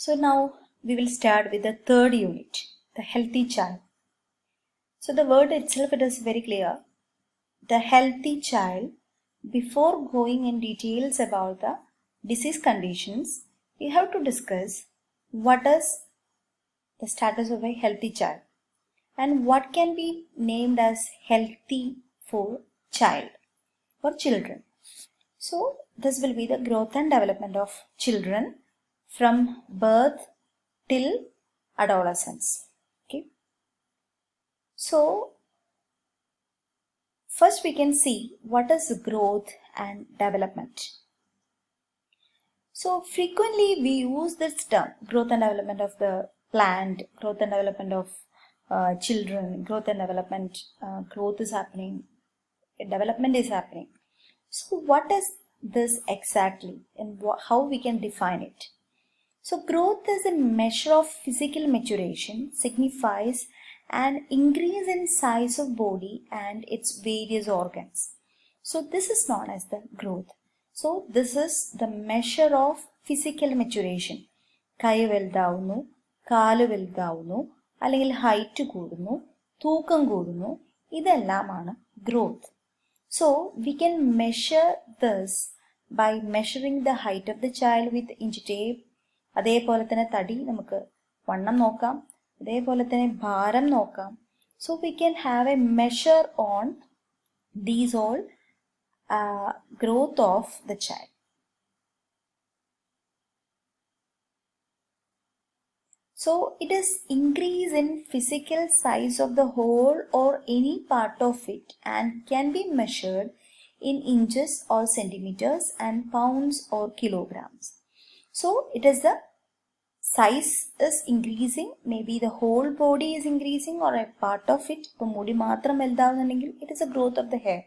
So now we will start with the third unit, the healthy child. So the word itself, it is very clear. The healthy child. Before going in details about the disease conditions, we have to discuss what is the status of a healthy child and what can be named as healthy for child or children. So this will be the growth and development of children from birth till adolescence. Okay. So first we can see what is growth and development. So frequently we use this term, growth and development of the plant, growth and development of children, growth and development, growth is happening, development is happening. So what is this exactly and how we can define it? So growth is a measure of physical maturation, signifies an increase in size of body and its various organs. So this is known as the growth. So this is the measure of physical maturation. കൈ വലുതാവുന്നു, കാല് വലുതാവുന്നു, അല്ലെങ്കിൽ height കൂടുന്നു, തൂക്കം കൂടുന്നു, ഇതെല്ലാമാണ് growth. So we can measure this by measuring the height of the child with inch tape. അതേപോലെ തന്നെ തടി നമുക്ക് വണ്ണം നോക്കാം, അതേപോലെ തന്നെ ഭാരം നോക്കാം. So we can have a measure on these all growth of the child. So it is increase in physical size of the whole or any part of it and can be measured in inches or centimeters and pounds or kilograms. So it is the size is increasing, maybe the whole body is increasing or a part of it. It is a growth of the hair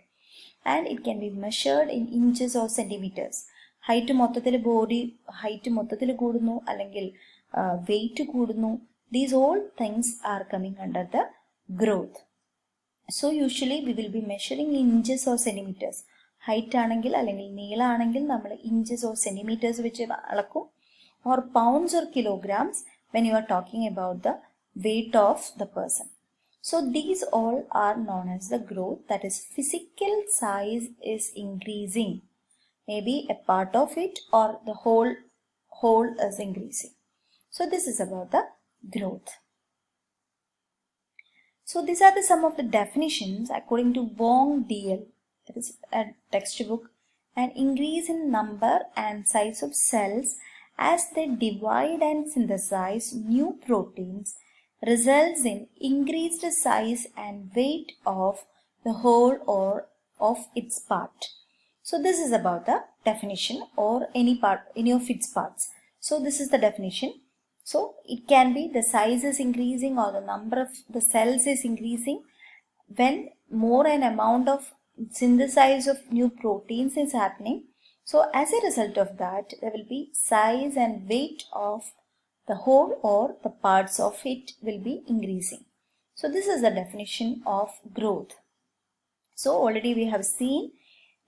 and it can be measured in inches or centimeters. Height മൊത്തത്തിൽ body height മൊത്തത്തിൽ കൂടുന്നു അല്ലെങ്കിൽ weight കൂടുന്നു. These all things are coming under the growth. So usually we will be measuring in inches or centimeters. Height ആണെങ്കിൽ അല്ലെങ്കിൽ നീളം ആണെങ്കിൽ നമ്മൾ inches or centimeters വെച്ച് അളക്കും, or pounds or kilograms when you are talking about the weight of the person. So these all are known as the growth, that is physical size is increasing. Maybe a part of it or the whole is increasing. So this is about the growth. So these are some of the definitions according to Wong D.L. That is a textbook. An increase in number and size of cells as they divide and synthesize new proteins results in increased size and weight of the whole or of its part. So this is about the definition or any of its parts. So this is the definition. So it can be the size is increasing or the number of the cells is increasing when more an amount of synthesis of new proteins is happening. So as a result of that, there will be size and weight of the whole or the parts of it will be increasing. So this is the definition of growth. So already we have seen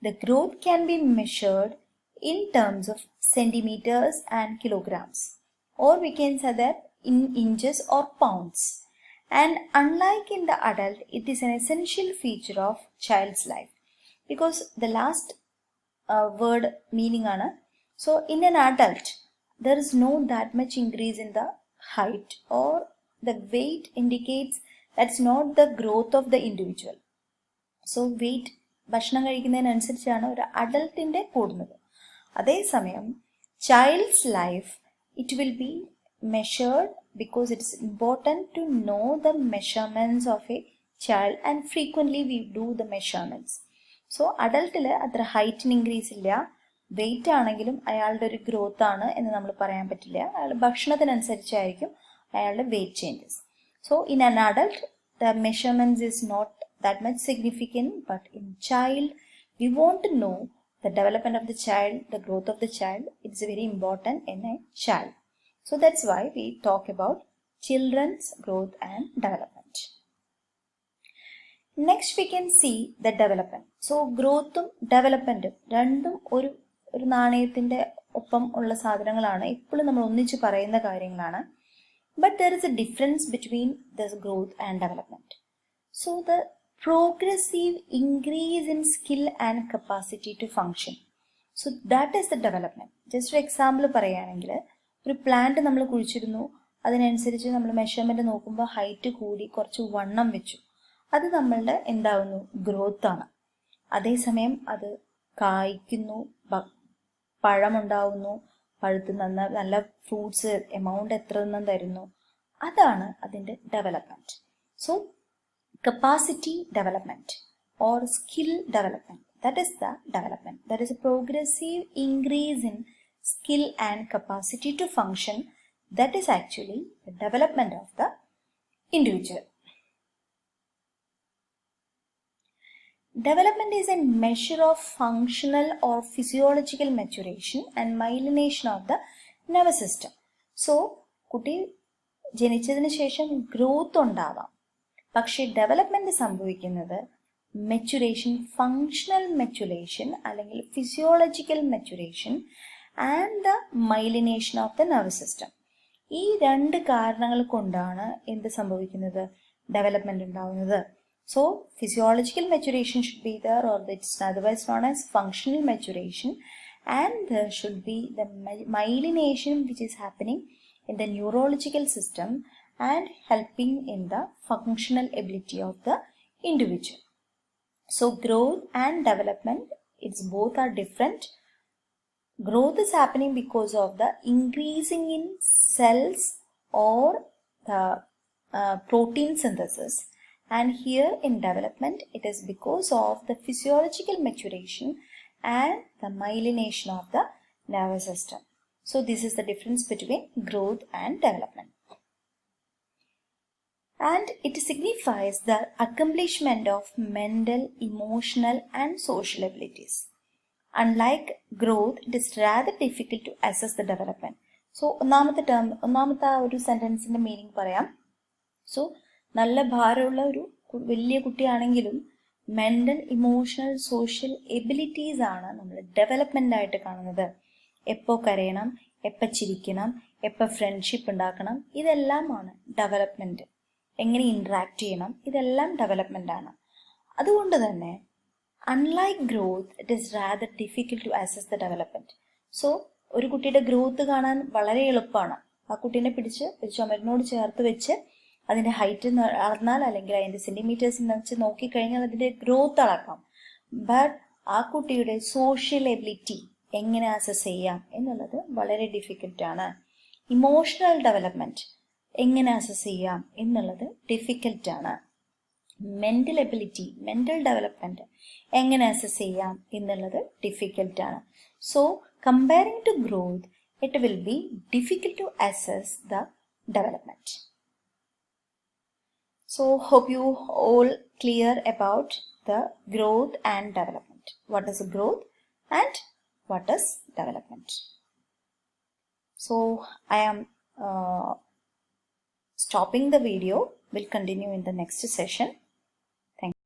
the growth can be measured in terms of centimeters and kilograms, or we can say that in inches or pounds. And unlike in the adult, it is an essential feature of child's life, because the last word meaning ana. So in an adult, there is no that much increase in the height, or the weight indicates that's not the growth of the individual. So weight ഭക്ഷണം കഴിക്കുന്നതിനനുസരിച്ചാണ് ഒരു അഡൽട്ടിൻ്റെ കൂടുന്നത്. അതേസമയം child's life, it will be measured because it is important to know the measurements of a child, and frequently we do the measurements. So അഡൽട്ടിൽ അത്ര ഹൈറ്റിന് increase ഇല്ല, wait ആണെങ്കിലും അയാളുടെ ഒരു growth ആണ് എന്ന് നമ്മൾ പറയാൻ പറ്റില്ല. അയാളുടെ ഭക്ഷണത്തിനനുസരിച്ചായിരിക്കും അയാളുടെ weight changes. So in an adult, the measurements is not that much significant, but in child, we want to know the development of the child, the growth of the child. It's very important in a child. So that's why we talk about children's growth and development. Next we can see the development. So growth ഉം development ഉം രണ്ടും ഒരു നാണയത്തിന്റെ ഒപ്പം ഉള്ള സാധനങ്ങളാണ്, എപ്പോഴും നമ്മൾ ഒന്നിച്ച് പറയുന്ന കാര്യങ്ങളാണ്. But there is a difference between this growth and development. So the progressive increase in skill and capacity to function. So that is the development. Just for example പറയുകയാണെങ്കിൽ ഒരു പ്ലാന്റ് നമ്മൾ കുഴിച്ചിരുന്നു, അതിനനുസരിച്ച് നമ്മൾ മെഷർമെൻറ്റ് നോക്കുമ്പോൾ ഹൈറ്റ് കൂടി കുറച്ച് വണ്ണം വെച്ചു, അത് നമ്മളുടെ എന്താവുന്നു, ഗ്രോത്ത് ആണ്. അതേസമയം അത് കായ്ക്കുന്നു, പഴമുണ്ടാവുന്നു, പഴുത്ത് നല്ല ഫ്രൂട്ട്സ് എമൗണ്ട് എത്ര എണ്ണം തരുന്നു, അതാണ് അതിൻ്റെ development. So capacity development or skill development, that is the development. That is a progressive increase in skill and capacity to function. That is actually the development of the individual. Development is a measure of functional or physiological maturation and myelination of the nervous system. So, കുട്ടി ജനിച്ചതിന് ശേഷം growth ഉണ്ടാവാം, പക്ഷേ development സംഭവിക്കുന്നത് maturation, functional maturation അല്ലെങ്കിൽ physiological maturation and the myelination of the nervous system. ഈ രണ്ട് കാരണങ്ങൾ കൊണ്ടാണ് എന്ത് സംഭവിക്കുന്നത്, ഡെവലപ്മെൻറ്റ് ഉണ്ടാവുന്നത്. So physiological maturation should be there, or it's otherwise known as functional maturation, and there should be the myelination which is happening in the neurological system and helping in the functional ability of the individual. So growth and development, it's both are different. Growth is happening because of the increasing in cells or the protein synthesis. And here in development, it is because of the physiological maturation and the myelination of the nervous system. So this is the difference between growth and development. And it signifies the accomplishment of mental, emotional and social abilities. Unlike growth, it is rather difficult to assess the development. So ഒന്നാമത്തെ ഒരു സെന്റൻസിന്റെ meaning പറയാം. So നല്ല ഭാരമുള്ള ഒരു വലിയ കുട്ടിയാണെങ്കിലും mental, emotional, social abilities ആണ് നമ്മൾ development ആയിട്ട് കാണുന്നത്. എപ്പോൾ കരയണം, എപ്പോൾ ചിരിക്കണം, എപ്പോൾ ഫ്രണ്ട്ഷിപ്പ് ഉണ്ടാക്കണം, ഇതെല്ലാമാണ് ഡെവലപ്മെൻറ്റ്. എങ്ങനെ ഇൻട്രാക്ട് ചെയ്യണം, ഇതെല്ലാം ഡെവലപ്മെൻ്റ് ആണ്. അതുകൊണ്ട് തന്നെ unlike growth, it is rather difficult to assess the development. So ഒരു കുട്ടിയുടെ ഗ്രോത്ത് കാണാൻ വളരെ എളുപ്പമാണ്. ആ കുട്ടീനെ പിടിച്ച് ഒരു ചുമരിനോട് ചേർത്ത് വെച്ച് അതിൻ്റെ ഹൈറ്റ് അളന്നാൽ അല്ലെങ്കിൽ അതിൻ്റെ സെൻറ്റിമീറ്റേഴ്സ് വെച്ച് നോക്കിക്കഴിഞ്ഞാൽ അതിൻ്റെ ഗ്രോത്ത് അളക്കാം. ബട്ട് ആ കുട്ടിയുടെ സോഷ്യൽ എബിലിറ്റി എങ്ങനെ അസസ് ചെയ്യാം എന്നുള്ളത് വളരെ ഡിഫിക്കൽട്ടാണ്. ഇമോഷണൽ ഡെവലപ്മെൻറ്റ് എങ്ങനെ അസസ് ചെയ്യാം എന്നുള്ളത് ഡിഫിക്കൽട്ടാണ്. മെൻ്റൽ എബിലിറ്റി, മെൻ്റൽ ഡെവലപ്മെൻറ്റ് എങ്ങനെ അസസ് ചെയ്യാം എന്നുള്ളത് ഡിഫിക്കൽട്ടാണ്. So comparing to growth, it will be difficult to assess the development. So hope you all clear about the growth and development. What is growth and what is development? So I am stopping the video. We'll continue in the next session.